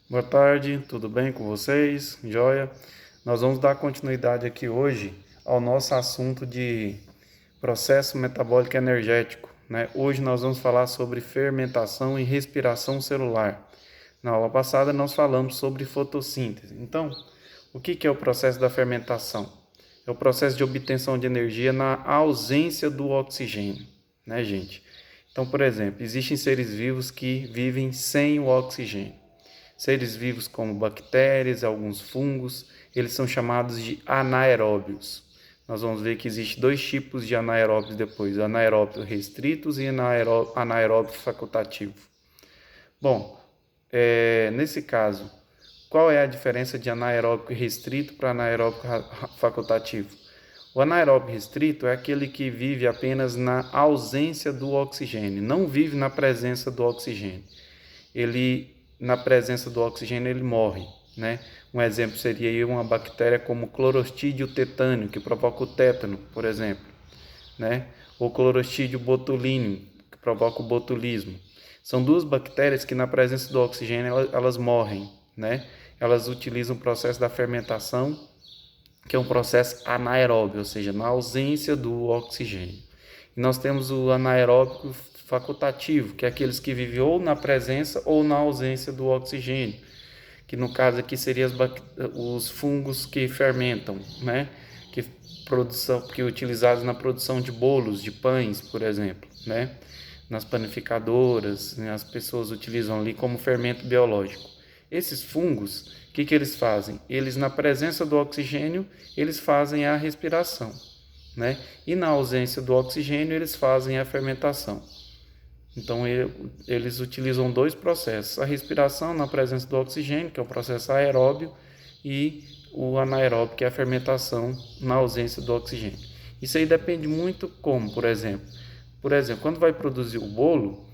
Boa tarde, tudo bem com vocês? Joia? Nós vamos dar continuidade aqui hoje ao nosso assunto de processo metabólico energético, né? Hoje nós vamos falar sobre fermentação e respiração celular. Na aula passada nós falamos sobre fotossíntese. Então, o que é o processo da fermentação? É o processo de obtenção de energia na ausência do oxigênio, né, gente? Então, por exemplo, existem seres vivos que vivem sem o oxigênio. Seres vivos como bactérias, alguns fungos, eles são chamados de anaeróbios. Nós vamos ver que existem dois tipos de anaeróbios depois, anaeróbios restritos e anaeróbio facultativo. Bom, nesse caso, qual é a diferença de anaeróbico restrito para anaeróbico facultativo? O anaeróbio restrito é aquele que vive apenas na ausência do oxigênio, não vive na presença do oxigênio. Na presença do oxigênio, ele morre, né? Um exemplo seria aí uma bactéria como Clostridium tetani, que provoca o tétano, por exemplo, né? Ou Clostridium botulinum, que provoca o botulismo. São duas bactérias que na presença do oxigênio elas morrem, né? Elas utilizam o processo da fermentação, que é um processo anaeróbio, ou seja, na ausência do oxigênio. E nós temos o anaeróbico facultativo, que é aqueles que vivem ou na presença ou na ausência do oxigênio, que no caso aqui seriam os fungos que fermentam, né? Que utilizados na produção de bolos, de pães, por exemplo, né? Nas panificadoras, né? As pessoas utilizam ali como fermento biológico. Esses fungos, o que eles fazem? Eles, na presença do oxigênio, eles fazem a respiração, né? E na ausência do oxigênio, eles fazem a fermentação. Então, eles utilizam dois processos, a respiração na presença do oxigênio, que é o processo aeróbio, e o anaeróbio, que é a fermentação na ausência do oxigênio. Isso aí depende muito como, por exemplo, quando vai produzir o bolo,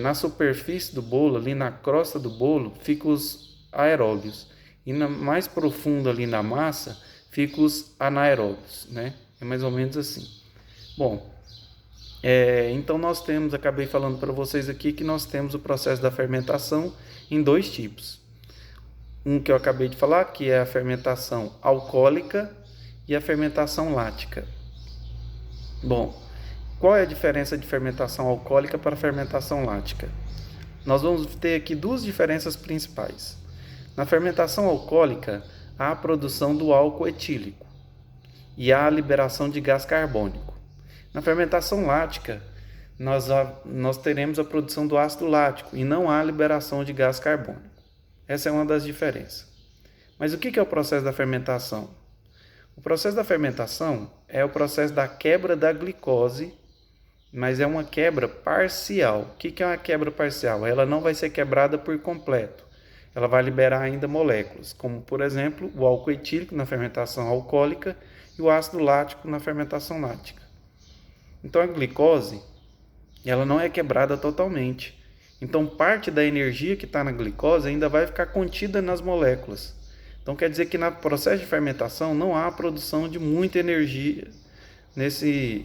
na superfície do bolo, ali na crosta do bolo, ficam os aeróbios, e mais profundo ali na massa, ficam os anaeróbios, né? É mais ou menos assim. Bom, então nós acabei falando para vocês aqui que nós temos o processo da fermentação em dois tipos. Um que eu acabei de falar, que é a fermentação alcoólica e a fermentação lática. Bom, qual é a diferença de fermentação alcoólica para a fermentação lática? Nós vamos ter aqui duas diferenças principais. Na fermentação alcoólica, há a produção do álcool etílico e há a liberação de gás carbônico. Na fermentação lática, nós teremos a produção do ácido lático e não há liberação de gás carbônico. Essa é uma das diferenças. Mas o que é o processo da fermentação? O processo da fermentação é o processo da quebra da glicose, mas é uma quebra parcial. O que é uma quebra parcial? Ela não vai ser quebrada por completo. Ela vai liberar ainda moléculas, como, por exemplo, o álcool etílico na fermentação alcoólica e o ácido lático na fermentação lática. Então, a glicose, ela não é quebrada totalmente. Então, parte da energia que está na glicose ainda vai ficar contida nas moléculas. Então, quer dizer que no processo de fermentação não há produção de muita energia nesse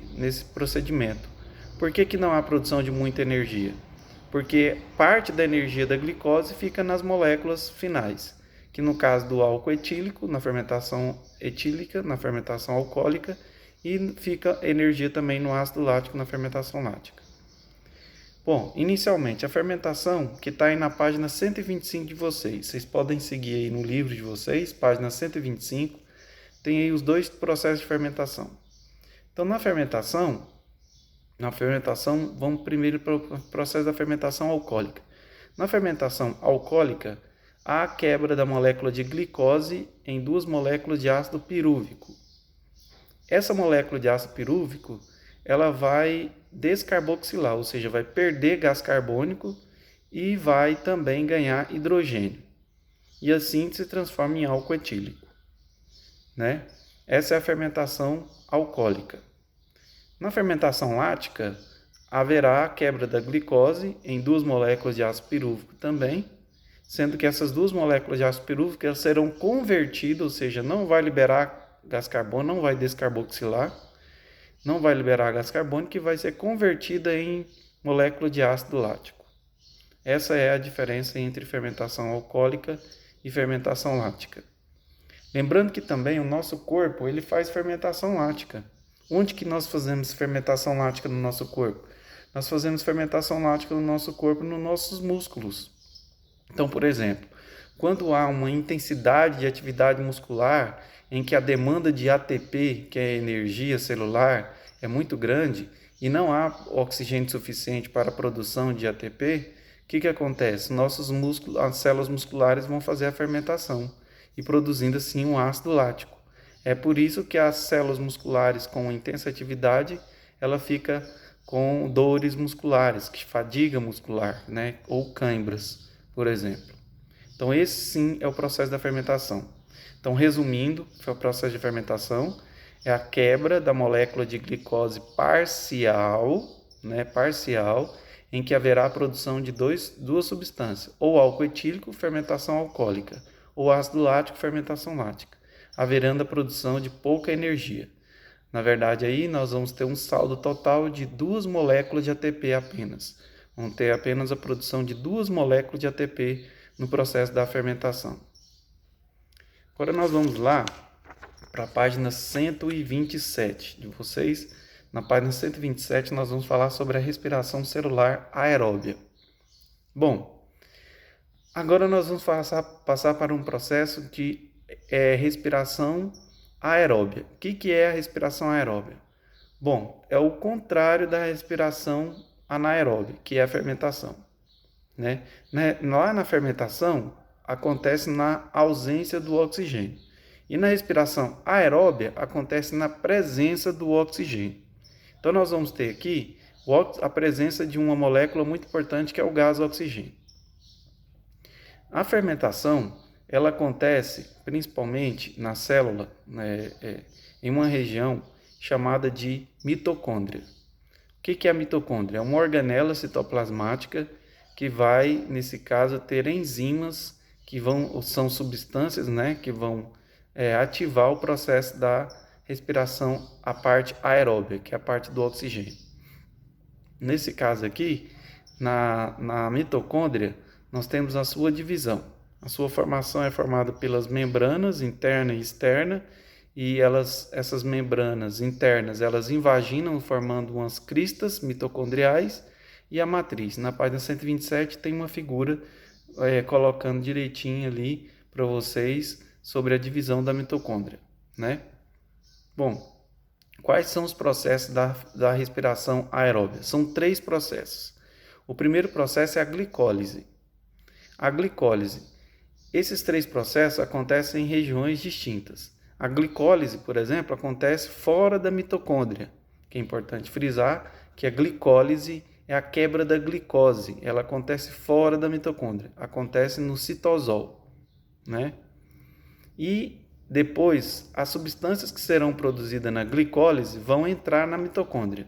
procedimento. Por que não há produção de muita energia? Porque parte da energia da glicose fica nas moléculas finais, que no caso do álcool etílico, na fermentação etílica, na fermentação alcoólica, e fica energia também no ácido lático na fermentação lática. Bom, inicialmente, a fermentação, que está aí na página 125 de vocês podem seguir aí no livro de vocês, página 125, tem aí os dois processos de fermentação. Então, na fermentação, vamos primeiro para o processo da fermentação alcoólica. Na fermentação alcoólica, há a quebra da molécula de glicose em duas moléculas de ácido pirúvico. Essa molécula de ácido pirúvico, ela vai descarboxilar, ou seja, vai perder gás carbônico e vai também ganhar hidrogênio. E assim se transforma em álcool etílico, né? Essa é a fermentação alcoólica. Na fermentação lática, haverá a quebra da glicose em duas moléculas de ácido pirúvico também, sendo que essas duas moléculas de ácido pirúvico elas serão convertidas, ou seja, não vai liberar gás carbônico, não vai descarboxilar, não vai liberar gás carbônico e vai ser convertida em molécula de ácido lático. Essa é a diferença entre fermentação alcoólica e fermentação lática. Lembrando que também o nosso corpo ele faz fermentação lática. Onde que nós fazemos fermentação lática no nosso corpo? Nós fazemos fermentação lática no nosso corpo, nos nossos músculos. Então, por exemplo, quando há uma intensidade de atividade muscular em que a demanda de ATP, que é energia celular, é muito grande e não há oxigênio suficiente para a produção de ATP, o que acontece? Nossos músculos, as células musculares vão fazer a fermentação e produzindo assim um ácido lático. É por isso que as células musculares com intensa atividade, ela fica com dores musculares, fadiga muscular, né? Ou cãibras, por exemplo. Então esse sim é o processo da fermentação. Então resumindo, o processo de fermentação é a quebra da molécula de glicose parcial, né? Parcial, em que haverá a produção de duas substâncias, ou álcool etílico, fermentação alcoólica, ou ácido lático, fermentação lática, haverá a produção de pouca energia. Na verdade, aí nós vamos ter um saldo total de 2 moléculas de ATP apenas. Vamos ter apenas a produção de 2 moléculas de ATP no processo da fermentação. Agora nós vamos lá para a página 127 de vocês. Na página 127 nós vamos falar sobre a respiração celular aeróbia. Bom, agora nós vamos passar para um processo de respiração aeróbia. O que é a respiração aeróbia? Bom, é o contrário da respiração anaeróbia, que é a fermentação. Né? Lá na fermentação, acontece na ausência do oxigênio. E na respiração aeróbia, acontece na presença do oxigênio. Então, nós vamos ter aqui a presença de uma molécula muito importante, que é o gás oxigênio. A fermentação, ela acontece principalmente na célula, né, em uma região chamada de mitocôndria. O que é a mitocôndria? É uma organela citoplasmática que vai, nesse caso, ter enzimas que são substâncias, né, que vão ativar o processo da respiração, a parte aeróbia, que é a parte do oxigênio. Nesse caso aqui, na mitocôndria, nós temos a sua divisão. A sua formação é formada pelas membranas interna e externa, e essas membranas internas, elas invaginam formando umas cristas mitocondriais e a matriz. Na página 127 tem uma figura colocando direitinho ali para vocês sobre a divisão da mitocôndria, né? Bom, quais são os processos da respiração aeróbia? São 3 processos. O primeiro processo é a glicólise. A glicólise. Esses 3 processos acontecem em regiões distintas. A glicólise, por exemplo, acontece fora da mitocôndria, que é importante frisar que a glicólise é a quebra da glicose, ela acontece fora da mitocôndria, acontece no citosol, né? E depois, as substâncias que serão produzidas na glicólise vão entrar na mitocôndria.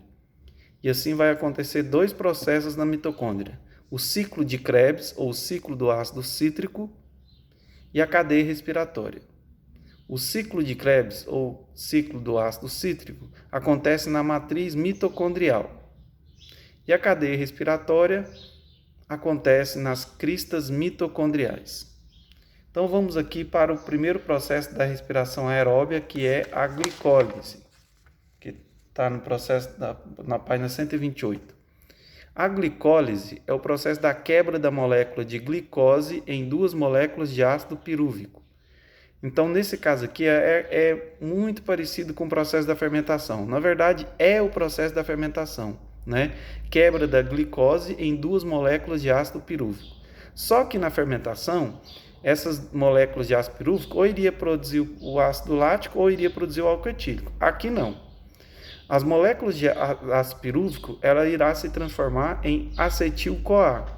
E assim vai acontecer 2 processos na mitocôndria: o ciclo de Krebs, ou ciclo do ácido cítrico, e a cadeia respiratória. O ciclo de Krebs, ou ciclo do ácido cítrico, acontece na matriz mitocondrial. E a cadeia respiratória acontece nas cristas mitocondriais. Então vamos aqui para o primeiro processo da respiração aeróbia, que é a glicólise, que está no processo na página 128. A glicólise é o processo da quebra da molécula de glicose em 2 moléculas de ácido pirúvico. Então, nesse caso aqui, é muito parecido com o processo da fermentação. Na verdade, é o processo da fermentação, né? Quebra da glicose em 2 moléculas de ácido pirúvico. Só que na fermentação, essas moléculas de ácido pirúvico ou iria produzir o ácido lático ou iria produzir o álcool etílico. Aqui não. As moléculas de ácido pirúvico, ela irá se transformar em acetil-CoA.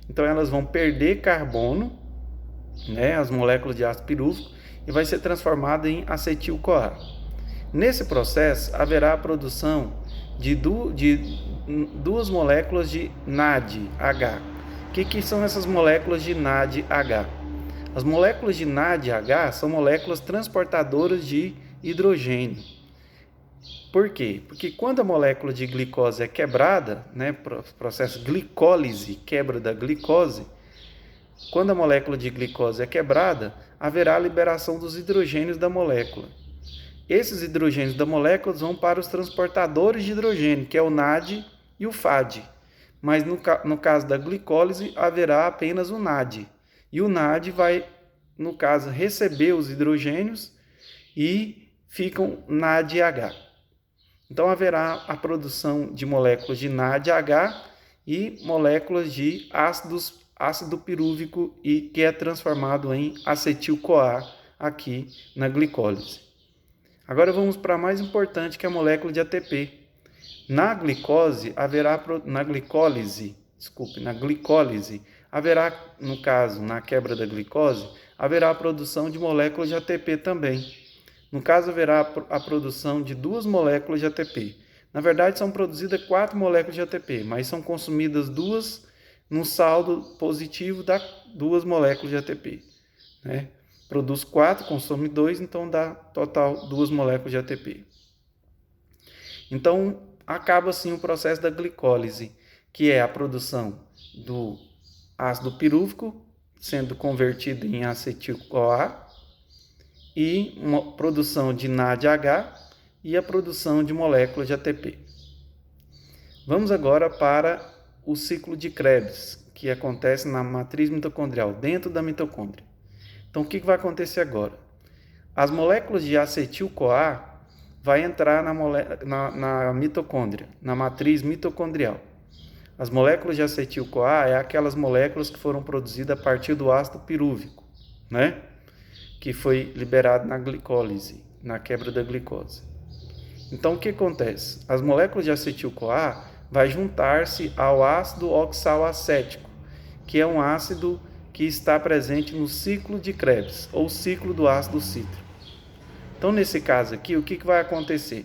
Então, elas vão perder carbono, né, as moléculas de ácido pirúvico, e vai ser transformada em acetil-CoA. Nesse processo, haverá a produção de 2 moléculas de NADH. O que são essas moléculas de NADH? As moléculas de NADH são moléculas transportadoras de hidrogênio. Por quê? Porque quando a molécula de glicose é quebrada, né, processo glicólise, quebra da glicose, quando a molécula de glicose é quebrada, haverá a liberação dos hidrogênios da molécula. Esses hidrogênios da molécula vão para os transportadores de hidrogênio, que é o NAD e o FAD. Mas no caso da glicólise, haverá apenas o NAD. E o NAD vai, no caso, receber os hidrogênios e ficam NADH. Então, haverá a produção de moléculas de NADH e moléculas de ácido pirúvico, e que é transformado em acetil-CoA aqui na glicólise. Agora vamos para a mais importante, que é a molécula de ATP. Na glicólise, haverá, no caso, na quebra da glicose, haverá a produção de moléculas de ATP também. No caso, haverá a produção de 2 moléculas de ATP. Na verdade, são produzidas 4 moléculas de ATP, mas são consumidas 2 no saldo positivo das 2 moléculas de ATP. Né? Produz 4, consome 2, então dá total 2 moléculas de ATP. Então, acaba assim o processo da glicólise, que é a produção do ácido pirúvico sendo convertido em acetil-CoA, e uma produção de NADH e a produção de moléculas de ATP. Vamos agora para o ciclo de Krebs, que acontece na matriz mitocondrial, dentro da mitocôndria. Então, o que vai acontecer agora? As moléculas de acetil-CoA vai entrar na mitocôndria, na matriz mitocondrial. As moléculas de acetil-CoA é aquelas moléculas que foram produzidas a partir do ácido pirúvico, né? Que foi liberado na glicólise, na quebra da glicose. Então, o que acontece? As moléculas de acetil-CoA vai juntar-se ao ácido oxaloacético, que é um ácido que está presente no ciclo de Krebs, ou ciclo do ácido cítrico. Então, nesse caso aqui, o que vai acontecer?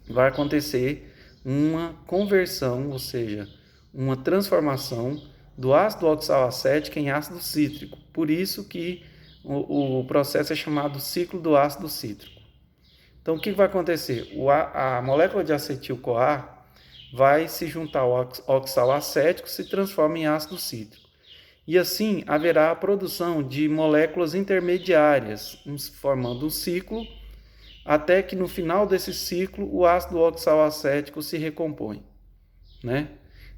Vai acontecer uma conversão, ou seja, uma transformação do ácido oxaloacético em ácido cítrico. Por isso que o processo é chamado ciclo do ácido cítrico. Então, o que vai acontecer? A molécula de acetil-CoA vai se juntar ao oxaloacético, se transforma em ácido cítrico. E assim, haverá a produção de moléculas intermediárias, formando um ciclo, até que no final desse ciclo, o ácido oxaloacético se recompõe, né?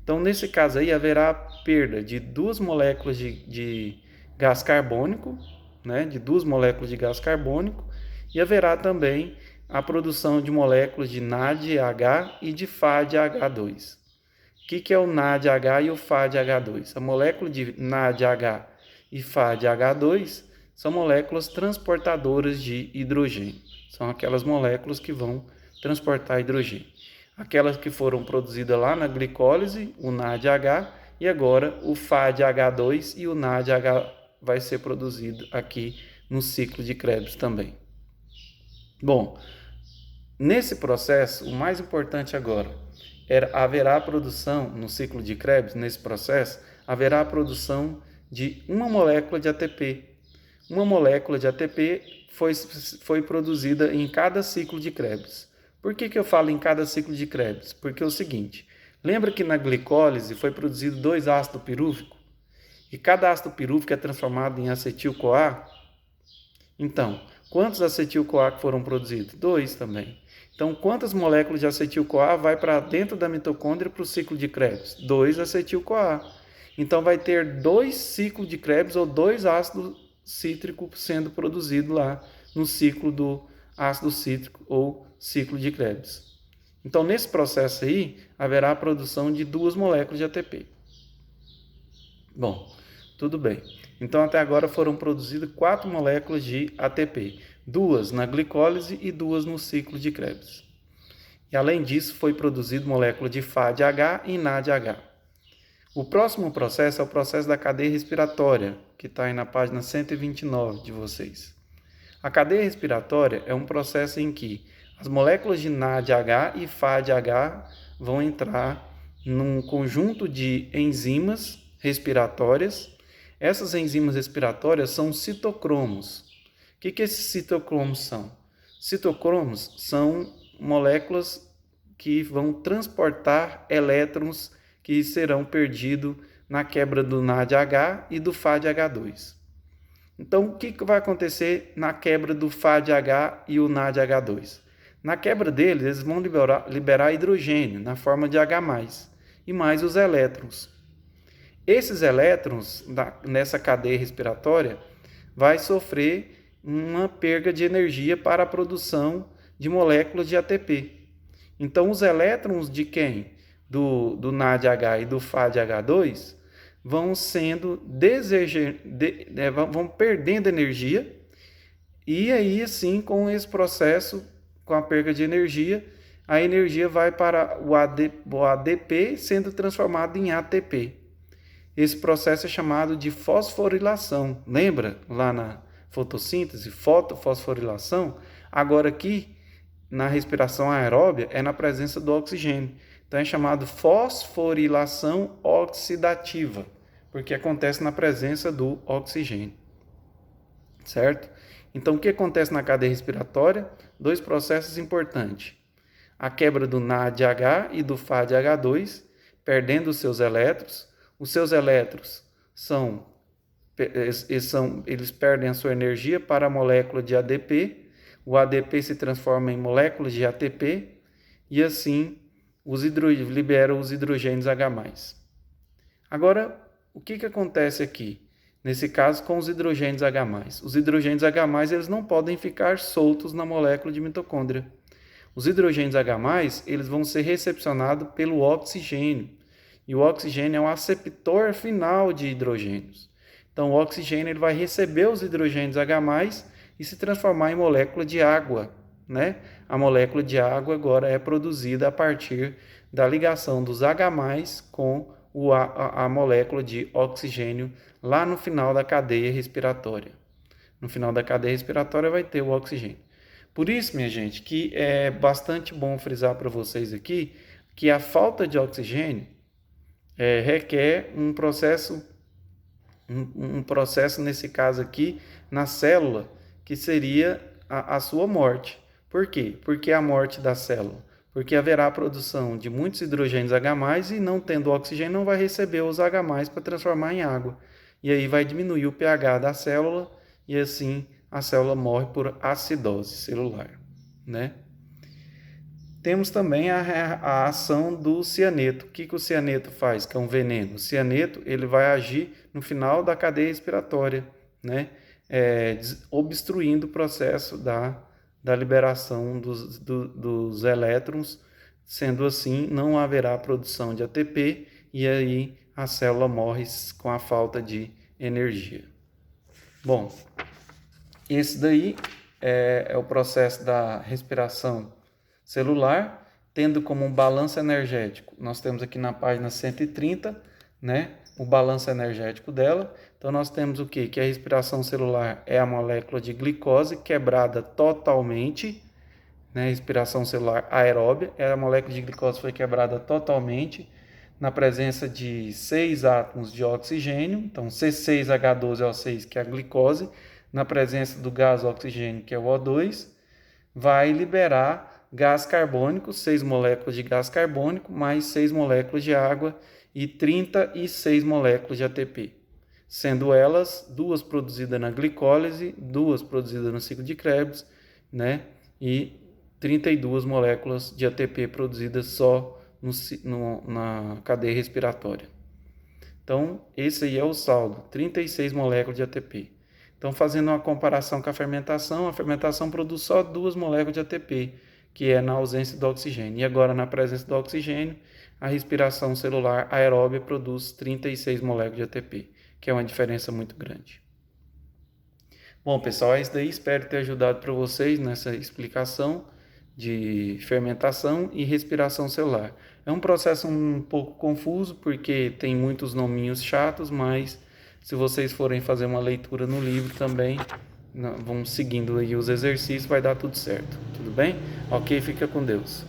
Então, nesse caso aí, haverá perda de 2 moléculas de gás carbônico, né, de 2 moléculas de gás carbônico, e haverá também a produção de moléculas de NADH e de FADH2. O que é o NADH e o FADH2? A molécula de NADH e FADH2 são moléculas transportadoras de hidrogênio. São aquelas moléculas que vão transportar hidrogênio. Aquelas que foram produzidas lá na glicólise, o NADH, e agora o FADH2 e o NADH vai ser produzido aqui no ciclo de Krebs também. Bom, nesse processo, o mais importante agora haverá a produção, no ciclo de Krebs, nesse processo, haverá a produção de uma molécula de ATP. Uma molécula de ATP foi produzida em cada ciclo de Krebs. Por que eu falo em cada ciclo de Krebs? Porque é o seguinte, lembra que na glicólise foi produzido 2 ácidos pirúvicos? E cada ácido pirúvico é transformado em acetil-CoA? Então, quantos acetil-CoA foram produzidos? 2 também. Então, quantas moléculas de acetil-CoA vai para dentro da mitocôndria para o ciclo de Krebs? 2 acetil-CoA. Então, vai ter 2 ciclos de Krebs ou 2 ácidos cítricos sendo produzidos lá no ciclo do ácido cítrico ou ciclo de Krebs. Então, nesse processo aí, haverá a produção de 2 moléculas de ATP. Bom, tudo bem. Então, até agora foram produzidas 4 moléculas de ATP. 2 na glicólise e 2 no ciclo de Krebs. E, além disso, foi produzido molécula de FADH e NADH. O próximo processo é o processo da cadeia respiratória, que está aí na página 129 de vocês. A cadeia respiratória é um processo em que as moléculas de NADH e FADH vão entrar num conjunto de enzimas respiratórias. Essas enzimas respiratórias são citocromos. O que esses citocromos são? Citocromos são moléculas que vão transportar elétrons que serão perdidos na quebra do NADH e do FADH2. Então, o que vai acontecer na quebra do FADH e o NADH2? Na quebra deles, eles vão liberar hidrogênio na forma de H+, e mais os elétrons. Esses elétrons, nessa cadeia respiratória, vai sofrer uma perda de energia para a produção de moléculas de ATP. Então, os elétrons de quem? Do NADH e do FADH2 vão sendo vão perdendo energia, e aí, assim, com esse processo, com a perda de energia, a energia vai para o ADP sendo transformado em ATP. Esse processo é chamado de fosforilação. Lembra lá na fotossíntese, fotofosforilação? Agora aqui, na respiração aeróbia, é na presença do oxigênio. Então é chamado fosforilação oxidativa, porque acontece na presença do oxigênio. Certo? Então o que acontece na cadeia respiratória? Dois processos importantes. A quebra do NADH e do FADH2, perdendo os seus elétrons. Os seus elétrons eles perdem a sua energia para a molécula de ADP, o ADP se transforma em moléculas de ATP e assim libera os hidrogênios H+. Agora, o que acontece aqui? Nesse caso, com os hidrogênios H+. Os hidrogênios H+, eles não podem ficar soltos na molécula de mitocôndria. Os hidrogênios H+, eles vão ser recepcionados pelo oxigênio. E o oxigênio é um aceptor final de hidrogênios. Então, o oxigênio ele vai receber os hidrogênios H+, e se transformar em molécula de água, né? A molécula de água agora é produzida a partir da ligação dos H+, com a molécula de oxigênio lá no final da cadeia respiratória. No final da cadeia respiratória vai ter o oxigênio. Por isso, minha gente, que é bastante bom frisar para vocês aqui que a falta de oxigênio requer um processo nesse caso aqui, na célula, que seria a sua morte. Por quê? Porque a morte da célula. Porque haverá a produção de muitos hidrogênios H+, e não tendo oxigênio, não vai receber os H+, para transformar em água. E aí vai diminuir o pH da célula, e assim a célula morre por acidose celular, né? Temos também a ação do cianeto. O que o cianeto faz? Que é um veneno. O cianeto ele vai agir no final da cadeia respiratória, né? Obstruindo o processo da liberação dos elétrons. Sendo assim, não haverá produção de ATP e aí a célula morre com a falta de energia. Bom, esse daí é o processo da respiração celular, tendo como um balanço energético. Nós temos aqui na página 130, né, o balanço energético dela. Então nós temos o quê? Que a respiração celular é a molécula de glicose quebrada totalmente, né? Respiração celular aeróbia, a molécula de glicose foi quebrada totalmente na presença de 6 átomos de oxigênio, então C6H12O6, que é a glicose, na presença do gás oxigênio, que é o O2, vai liberar gás carbônico, 6 moléculas de gás carbônico, mais 6 moléculas de água e 36 moléculas de ATP, sendo elas 2 produzidas na glicólise, 2 produzidas no ciclo de Krebs, né? E 32 moléculas de ATP produzidas só na cadeia respiratória. Então, esse aí é o saldo, 36 moléculas de ATP. Então, fazendo uma comparação com a fermentação produz só 2 moléculas de ATP, que é na ausência do oxigênio. E agora, na presença do oxigênio, a respiração celular aeróbia produz 36 moléculas de ATP, que é uma diferença muito grande. Bom, pessoal, é isso daí. Espero ter ajudado para vocês nessa explicação de fermentação e respiração celular. É um processo um pouco confuso, porque tem muitos nominhos chatos, mas se vocês forem fazer uma leitura no livro também, vão seguindo aí os exercícios, vai dar tudo certo. Tudo bem? Ok, fica com Deus.